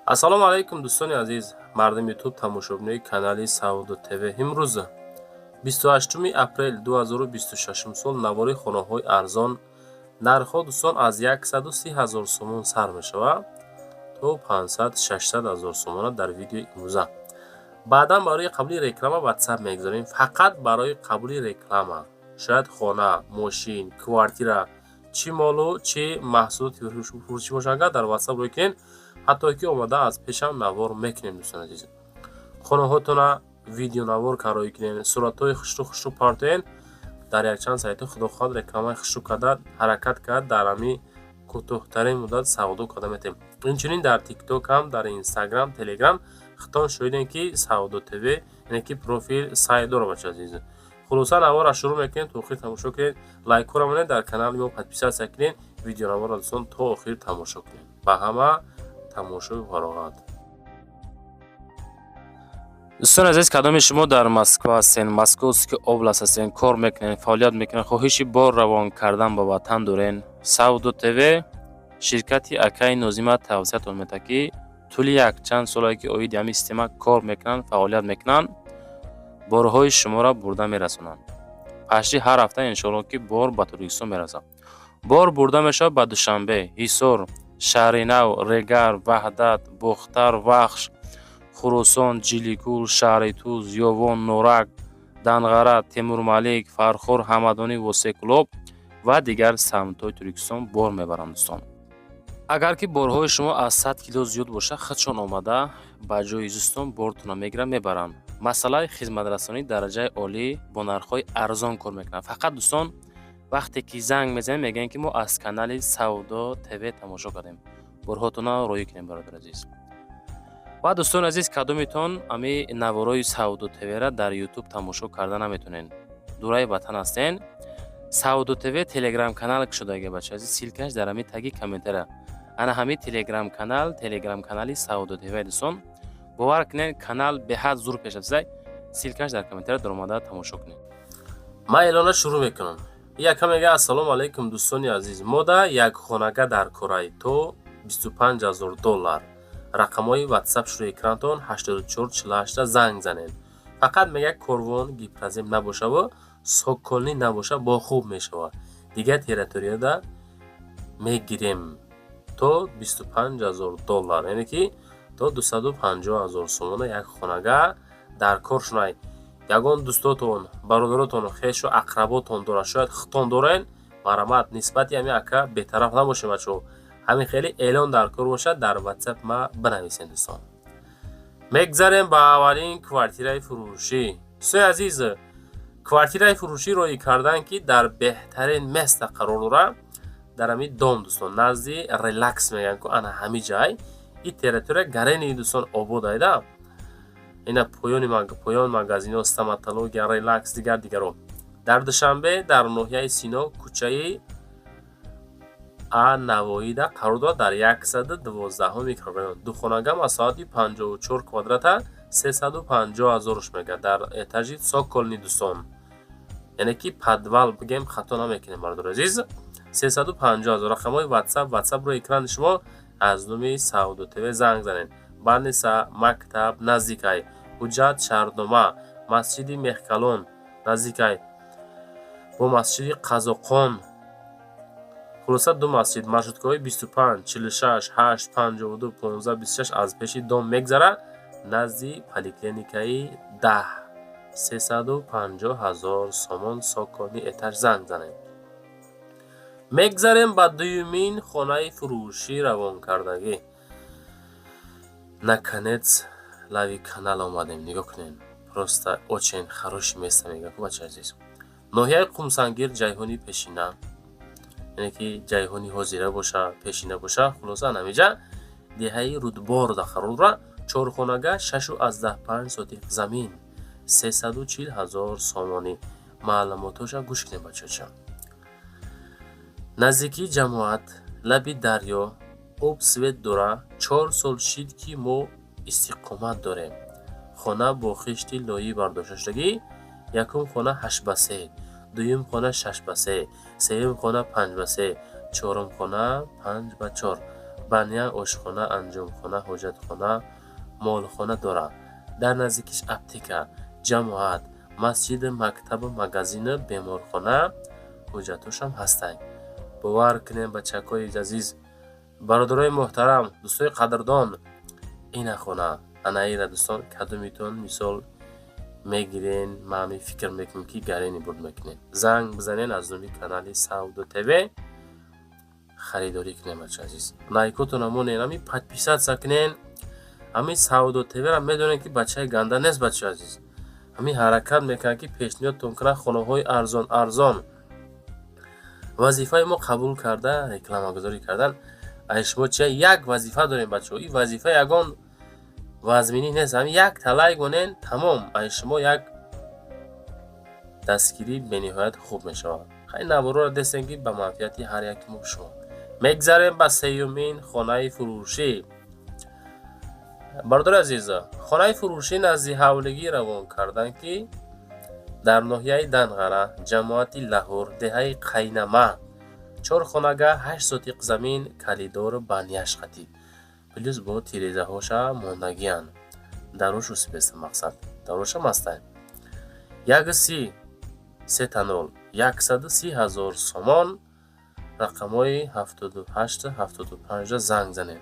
ассалому алайкум дӯстони азиз, мардами ютуб тамошобинои канали Саудо ТВ. Имрӯз 28 апрел 2026 сол навори хонаҳои арзон нархҳо дӯстон аз 130 000 сомон сар мешавад то 500-600 000 сомона дар видеои имрӯза. Баъдан барои қабули реклама WhatsApp мегузорем. Фақат барои қабули реклама. Шояд хона, мошин, квартира, чӣ молу, чӣ маҳсулоти фурӯшӣ бошад, агар дар WhatsApp рӯй кунед, ҳатто ки омада аз пешам навор мекунем дӯстон азиз. Хонаҳотона видеонавор карои кунед, суратҳои хушрӯ партоен дар якчанд сайти худохоҳад рекламаи хушрӯ карда ҳаракат кард дар ҳамин кӯтоҳтарин муддат савдо карда метавем. Инчунин дар TikTok ҳам, дар Instagram, Telegram хитон шудем ки Саудо ТВ, яъне ки профил сайт дора бача азиз. Хулоса навора шурӯъ мекунем, то охир тамошо кунед. Лайкора монед, дар канали мо подписатсия кунед, видеонавора дӯстон то охир тамошо кунед. Ба ҳама тамошои фароғат. дӯстон азиз, кадоми шумо дар Москва ҳастен, Московский област ҳастен, кор мекунед, фаъолият мекунед, хоҳиши бор равон кардан ба ватан дорен, Саудо ТВ ширкати Акаи Нозима тавсиятон метавад ки тӯли якчанд соле ки оиди ҳамин система кор мекунанд, фаъолият мекунанд, борҳои шуморо бурда мерасонанд. Пашти ҳар ҳафта иншоалло ки бор ба Торкистон мерасад. Бор бурда мешавад ба Душанбе, Ҳисор, Шаҳринав, Регар, Ваҳдат, Бухтар, Вахш, Хурусон, Ҷилигул, Шаҳри Туз, Ёвон, Норак, Данғара, Темурмалик, Фархор, Ҳамадонӣ, Восекулоб ва дигар самтҳои Туркистон бор мебаранд дӯстон. Агар ки борҳои шумо аз 100 кило зиёд бошад, худшон омада ба ҷои зистон бортона мегиранд, мебаранд. Масъалаи хизматрасонӣ дараҷаи олӣ бо нархҳои арзон кор мекунанд. Фақат дӯстон вақте ки занг мезанем мегӯянд ки мо аз канали Саудо ТВ тамошо кардем. Борҳотона роӣ кунем бародар азиз. ва дӯстони азиз, кадомитон ами наворои Саудо ТВ-ра дар YouTube тамошо карда наметонен. Дураи ватан ҳастен. Саудо ТВ Telegram канал кушодаги бача азиз, силкаш дар ами таги комментария. Ана ҳами Telegram канали Саудо ТВ дӯстон. бовар кунед, канал беҳад зур пеш афзай. Силкаш дар комментария дар омада тамошо кунед. Ман эълона шурӯъ мекунам. Якам мега ассалому алайкум дӯстони азиз. Мо да як хонага дар Кораи то $25,000. рақамҳои WhatsApp шуруи экранатон 8448 занг занед. Фақат мега корвон гипразем набошаву соколнӣ набоша бо хуб мешавад. Дигар территорияда мегирем то $25,000, яъне ки то 250,000 сомона як хонага дар кор шунай. Ягон дӯстотон, бародаротон, хешу ақработон дора, шояд хитон дорен, марамат нисбати ами ака бетараф набошем бачо. ҳамин хеле эълон дар кор бошад, дар WhatsApp ма бинависем дӯстон. мегзарем ба аввалин квартираи фурӯшӣ. дӯстони азиз, квартираи фурӯшӣ роӣ кардан ки дар беҳтарин места қарор дорад, дар ҳамин дом дӯстон, назди релакс мегӯянд ки ана ҳамин ҷай ин территория гарени дӯстон обод айда. ина поён магазино, стоматология, релакс, дигаро. дар Душанбе дар ноҳияи Сино кӯчаи Навоида қарор дорад дар 112 микрорайон. Духонага масоати 54 квадрата 350,000 мега дар этажи соколни дӯстон. Яъне ки подвал бигем хато намекунем бародар азиз. 350,000 рақамҳои WhatsApp ро экрани шумо аз номи Саудо ТВ занг занед. Баниса, мактаб наздикай, ҳуҷҷат шаҳрнома, масҷиди Меҳкалон наздикай, бо масҷиди Қазоқон. хулоса ду масҷид, маршруткаҳои 25, 46, 8, 52, 15, 26 аз пеши дом мегзара назди поликлиникаи 10. 350,000 сомон сокони этаж занг занед. мегзарем ба дуюмин хонаи фурӯшӣ равонкардагӣ. наконец лави канал омадем, нигоҳ кунем. просто очень хороший место мега бача азиз. ноҳияи Қумсангир, ҷайҳони пешина, яъне ки ҷайҳони ҳозира боша, пешина боша, хулоса намиҷа деҳаи рудборда қарор дорад. чорхонага 6,5 сотих замин, 340,000 сомонӣ. маълумотоша гӯш кунем бачаҳо. наздикии ҷамоат, лаби дарё, об свет дора. 4 сол шид ки мо истиқомат дорем. хона бо хишти лои бардошташудагӣ. якум хона 8x3, дуюм хона 6x3, сеюм хона 5x3, чорум хона 5x4. бания ошхона, анҷомхона, ҳоҷатхона, молхона дорад. дар наздикиш аптека, ҷамоат, масҷиди, мактабу, магазини, беморхона ҳуҷҷатошам ҳастанд. бовар кунем бачакҳои азиз, бародарои муҳтарам, дӯстои қадрдон, ина хона анаира дӯстон кадумитон мисол мегирен, ма ҳамин фикр мекунем ки гарени буд мекунем. Занг бизанен аз номи канали Сауду ТВ харидорӣ кунем бача азиз. лайкотон амонен, ҳамин подписатся кунен. ҳамин Сауду ТВ-ра медонем ки бачаи ганда нест бача азиз. ҳамин ҳаракат мекунад ки пешниҳодтон кунад хонаҳои арзон. вазифаи мо қабул карда рекламагузорӣ кардан. ай шумо чия як вазифа дорем бачаҳо. ин вазифа ягон вазминӣ нест. ҳамин як талайк монен тамом. ай шумо як дастгирӣ бениҳоят хуб мешавад. хай навороро дестем ки ба манфиати ҳар яки мо шумо. мегзарем ба сеюмин хонаи фурӯшӣ. бародари азиз, хонаи фурӯшӣ назди ҳавлигӣ равон карданд ки дар ноҳияи Данғара, ҷамоати Лаҳор, деҳаи Қайнама, 4 хонага, 8 сотиқ замин, калидор банияш хати. плюс бо тирезаҳоша мондагиянд. дарошу сибеста мақсад. дароша мастанд. 130 сетанол 130,000 сомон. рақамҳои 78-75 занг занед.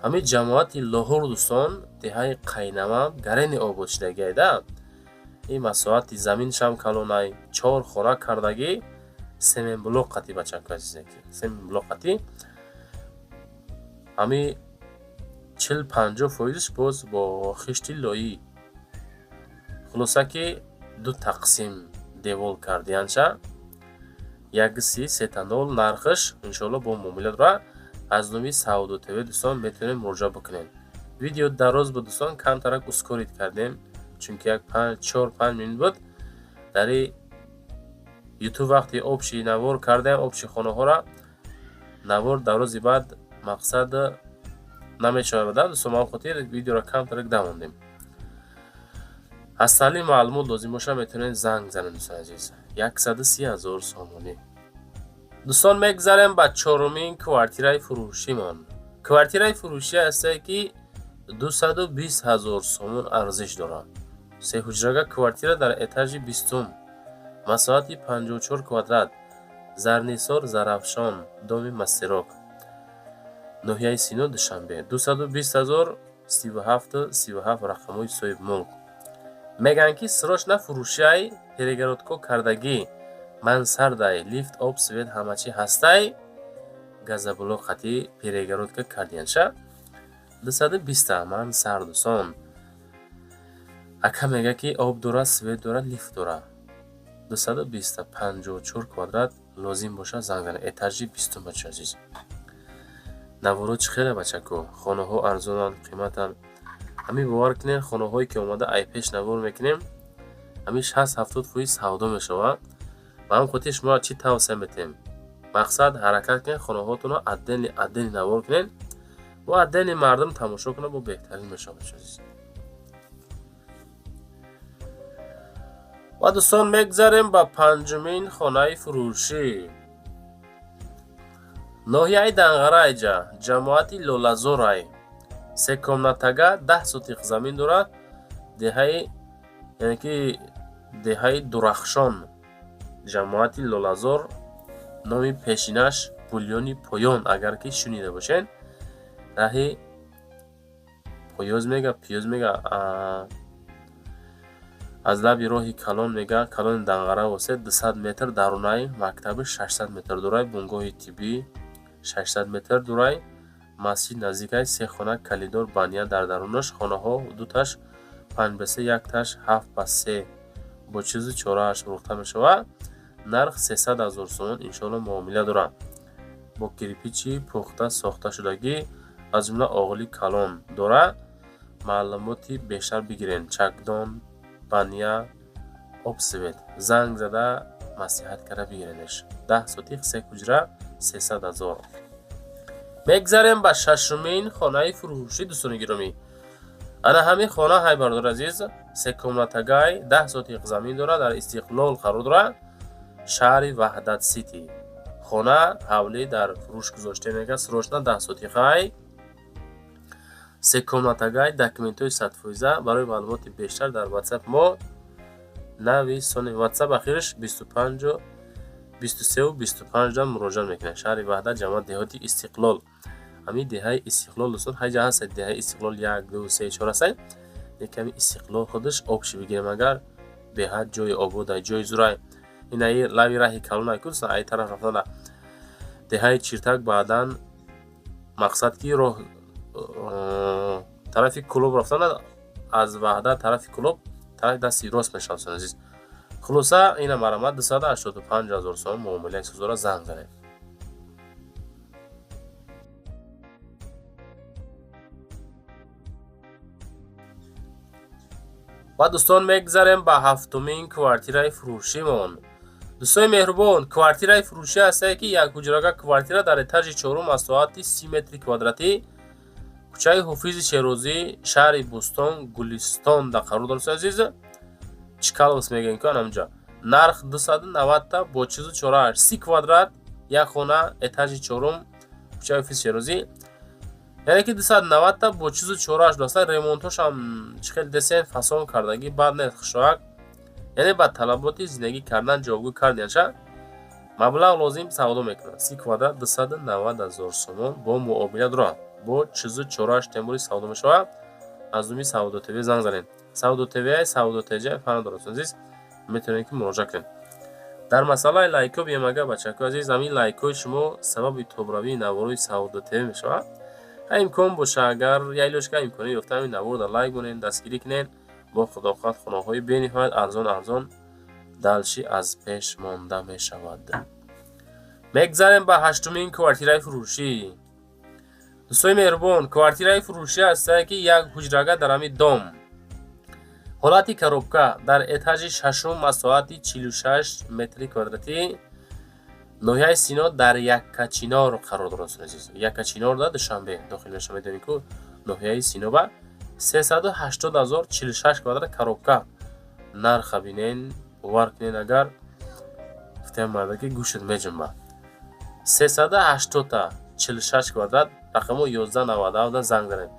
ҳамин ҷамоати Лоҳор дӯстон, деҳаи Қайнама, гарени обод шудагида. ин масоати заминшам калонай 4 хона кардагӣ, семен блок қати бачака азизеки. семен блок қати. ҳамин 40-50% боз бо хишти лоӣ. хулоса ки 2 тақсим девол кардиянша. 130 сетанол нархш иншоалло бо муомила дора. аз номи Сауду ТВ дӯстон метавонем муроҷиат бикунем. видео дароз буд дӯстон, камтарак ускорид кардем, чунки як 4-5 минут буд. дар ютуб вақти обши навор кардем, обши хонаҳора навор дарози баъд мақсад намешавад. дӯстон мо хотир видеоро камтарак дамондем. ҳастали маълумот лозим боша метавонед занг занед дӯстон азиз. 130,000 сомонӣ. дӯстон мегзарем ба чорумин квартираи фурӯшимон. квартираи фурӯшӣ ҳастае ки 220,000 сомон арзиш дорад. сеҳуҷрага квартира дар этажи 20, масоати 54 квадрат, Зарнисор Зарафшон, доми Мастерок, ноҳияи Сино, Душанбе. 220,000 37 рақамҳои соҳиби мулк. мегӯянд ки сирош на фурӯшиай, перегородко кардагӣ, мансардай, лифт, об, свет ҳамачи ҳастай, газоблок хати перегородка кардиянша. 220 мансар дӯстон. ака мега ки об дора, свет дора, лифт дора. 220 54 квадрат лозим боша зангана. этажи 20 бача азиз. наворо чӣ хеле бачако. хонаҳо арзонанд, қиматанд. ҳамин бовар кунед, хонаҳое ки омада ай пеш навор мекунем, ҳамин 60-70% савдо мешавад. ва ҳам хотир шумо чӣ тавсия метем? мақсад ҳаракат кунед, хонаҳоатонро аддени навор кунед ва аддени мардум тамошо кунад, бо беҳтарин мешавад азиз. ва дӯстон мегзарем ба панҷумин хонаи фурӯшӣ. ноҳияи Данғарайҷа, ҷамоати Лолазорай, 3 комнатага, 10 сотиқ замин дорад. деҳаи яъне ки деҳаи Дурахшон, ҷамоати Лолазор, номи пешинаш Бульёни Поён, агар ки шунида бошед. раҳи пиёз мега аз лаби роҳи Калон мега, Калони Данғара восед 200 метр, дарунаи мактаби 600 метр дорай, бунгоҳи тиббӣ 600 метр дорай, масҷид наздикай, 3 хона калидор бания дар дарунаш, хонаҳо дуташ 5/3, якташ 7/3 бо чизи чорааш фурӯхта мешавад. нарх 300,000 сомон иншоалло муомила дорад. бо кирпичи пухта сохта шудагӣ, аз ҷумла оғили Калон дора. маълумоти бештар бигирен. чакдон, бания, обсвет. занг зада маслиҳат карда бигиренеш. 10 сотиқ 3 ҳуҷра 300,000. мегзарем ба шашумин хонаи фурӯшӣ дӯстони гиромӣ. ана ҳамин хона ҳай бародар азиз, 3 комнатагай, 10 сотиқ замин дорад, дар Истиқлол қарор дорад, шаҳри Ваҳдат Сити. хона ҳавлӣ дар фурӯш гузошта мега. срочна 10 соти хай, 3 комнатагай, документҳои 100%. барои маълумоти бештар дар WhatsApp мо нависонед. WhatsApp ахираш 25 23 25 дар муроҷиат мекунед. шаҳри ваҳдат, ҷамоат деҳоти Истиқлол. ҳамин деҳаи Истиқлол дӯстон ҳаҷа ҳаст деҳаи Истиқлол 1 2 3 4 ҳастай. яками Истиқлол худаш обши бигирем агар беҳад ҷои ободай, ҷои зурай. инаи лави раҳи калонай ку дӯстон ай тараф рафтана деҳаи Чиртак, баъдан мақсад ки роҳ тарафи Кӯлоб рафтана, аз Ваҳдат тарафи Кӯлоб тарафи дасти рост мешавад дӯстон азиз. хулоса ина марамат 285 000 сом муомилаи сузора занг занед. ва дӯстон мегзарем ба ҳафтумин квартираи фурӯшимон. дӯстони меҳрубон, квартираи фурӯшӣ ҳастае ки якҳуҷрага квартира дар этажи 4 аз соати 30 метри квадратӣ, кӯчаи Ҳофизи Шерозӣ, шаҳри Бӯстон, Гулистонда қарор дорад азиз. Чикаловс мегӯем ки анамҷа. нарх 290 та бо чизу чорааш 30 квадрат, як хона, этажи 4, кӯчаи Ҳофизи Шерозӣ. яъне ки 290 та бо чизу чорааш доста ремонтош ам чихел десен фасон кардагӣ бад не хушоак. яъне ба талаботи зиндагӣ кардан ҷавобгӯ кардианша. маблағ лозим савдо мекунад. 30 квадрат 290 000 сомон бо муомила дорад. бо чизу чорааш темури савдо мешавад. аз думи Савдо ТВ занг занед. Савдо ТВ, Савдо ТЖ фана дорад азиз. метавонед ки муроҷиат кунед. дар масъалаи лайкҳо бием ага бачаҳко азиз. ҳамин лайкҳои шумо сабаби тобравии наворои Савдо ТВ мешавад. имкон боша агар яйлошка имкони ёфта ҳамин наворда лайк монед, дастгирӣ кунед. бо худоқат хонаҳои бениҳоят арзон далши аз пеш монда мешавад. мегзарем ба ҳаштумин квартираи фурӯшӣ. дӯстони меҳрубон, квартираи фурӯшӣ ҳастае ки як ҳуҷрага дар ҳамин дом, ҳолати коробка, дар этажи 6 аз соати 46 метри квадратӣ, ноҳияи Сино дар Яккачинор қарор дорад азиз. Яккачинор да Душанбе дохил мешавад. медонед ку ноҳияи Сино ба 380 046 квадрат коробка. нарха бинен, бовар кунед агар гуфтаем мардаки гӯшат меҷунба. 380 та 46 квадрат, рақамо 1197 занг занед.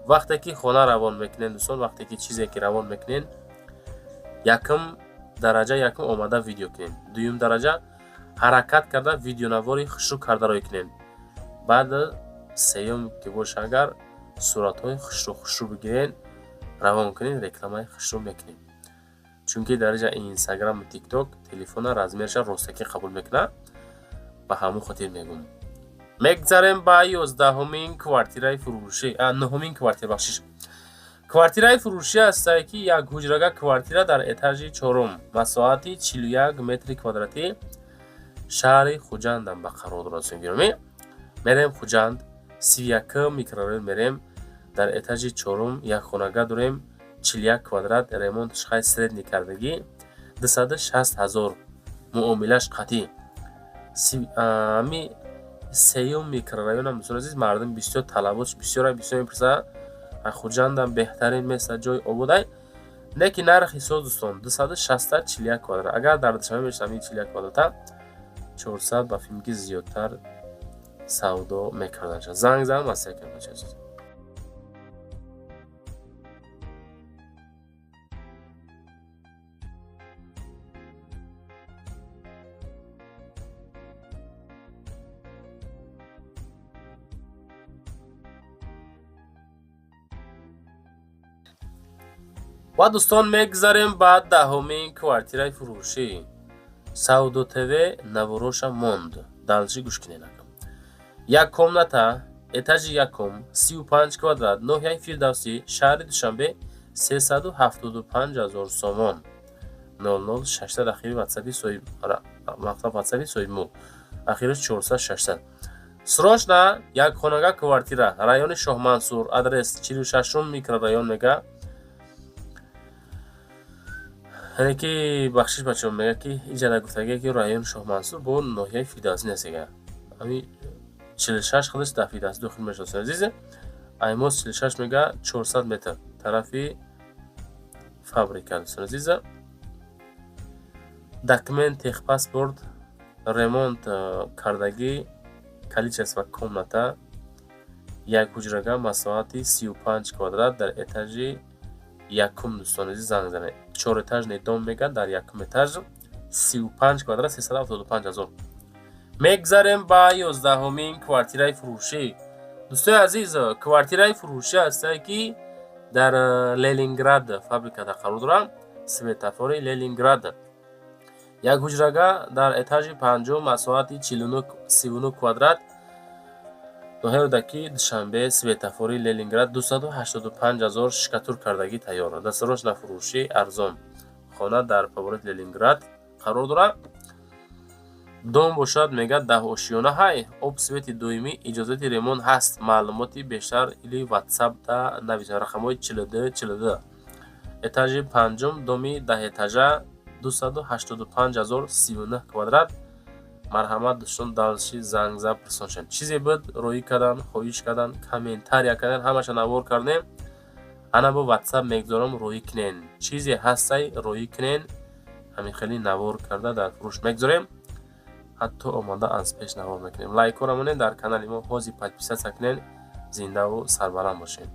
вақте ки хона равон мекунед дӯстон, вақте ки чизе ки равон мекунед, якум дараҷа якум омада видео кунед, дуюм дараҷа ҳаракат карда видеонавори хушрӯ кардаро кунед. баъд сеюм ки боша агар суратҳои хушрӯ бигиред, равон кунед, рекламаи хушрӯ мекунед. чунки дараҷа Инстаграму ТикТок телефона размерша ростакӣ қабул мекунад. ба ҳамун хотир мегӯм. мегзарем ба 11-умин квартираи фурӯшӣ. 9-умин квартира бахшиш. квартираи фурӯшӣ ҳастае ки як ҳуҷрага квартира дар этажи 4 ба соати 41 метри квадратӣ, шаҳри Хуҷандам ба қарор дорад. гиромӣ мерем Хуҷанд 31 микрорайон мерем. дар этажи 4 як хонага дорем, 41 квадрат, ремонтш хай средни кардагӣ, 260 000 муомилаш қатъӣ. ами сеюм микрорайонам дӯстон азиз, мардум бисёр талаботш бисёр мепурсад. Хуҷандам беҳтарин меса ҷои ободай. не ки нархи соз дӯстон 260 41 квадрат. агар дар Душанбе мешад 41 квадрата 400 ба филмки зиёдтар савдо мекарданша. занг зан масъала кардам азиз. ва дӯстон мегзарем ба 10-умин квартираи фурӯшӣ. Савдо ТВ навороша монд. далши гӯш кунед. як комната, этажи якум, 35 квадрат, ноҳияи Фирдавсӣ, шаҳри Душанбе, 375 000 сомон. 00 ахири ватсапи соҳибмул. ахираш 400 срочна як хонага квартира, райони Шоҳмансур, адрес 46 микрорайон мега. яъне ки бахшиш бачаҳо мега ки иҷада гуфтагие ки райони Шоҳмансур бо ноҳияи Фирдавсӣ нестега. ами 46 худаш дар Фирдавсӣ дохил мешавад азиз. аймос 46 мега 400 метр тарафи фабрика дӯстон азиз. документ техпаспорт ремонт кардагӣ каличест ва комната як ҳуҷрага масоати 35 квадрат дар этажи якум дӯстон азиз занг занед. 4 этаж недом мегӯяд, дар якум этаж 35 квадрат 375,000. мегзарем ба 11-умин квартираи фурӯшӣ. дӯстои азиз, квартираи фурӯшӣ ҳастае ки дар Ленинград фабрикада қарор дорад. Светофори Ленинград. як ҳуҷрага дар этажи панҷум масоати 39 квадрат. ноҳерудаки душанбе светофори Ленинград 285,000 шикатур кардагӣ тайёр. Дастарошна фурӯшӣ арзон. хона дар фаворит Ленинград қарор дорад. дом бошад мегӯяд 10 ошиёна. ҳай, об свети доимӣ, иҷозати ремонт ҳаст. маълумоти бештар или ватсапда нависед. рақамҳои 42 этажи панҷум доми 10 этажа 285,039 квадрат. марҳамат дӯстон, далши занг зад пурсоншед. чизе буд роӣ кардан, хоҳиш кардан, комментария кардан, ҳамаша навор кардем. ана бо ватсап мегзорам, роӣ кунен. чизе ҳастай роӣ кунен. ҳамин хеле навор карда дар фурӯш мегзорем. ҳатто омада аз пеш навор мекунем. лайкора монед, дар канали мо ҳозир подписатсия кунен. зиндаву сарбаланд бошед.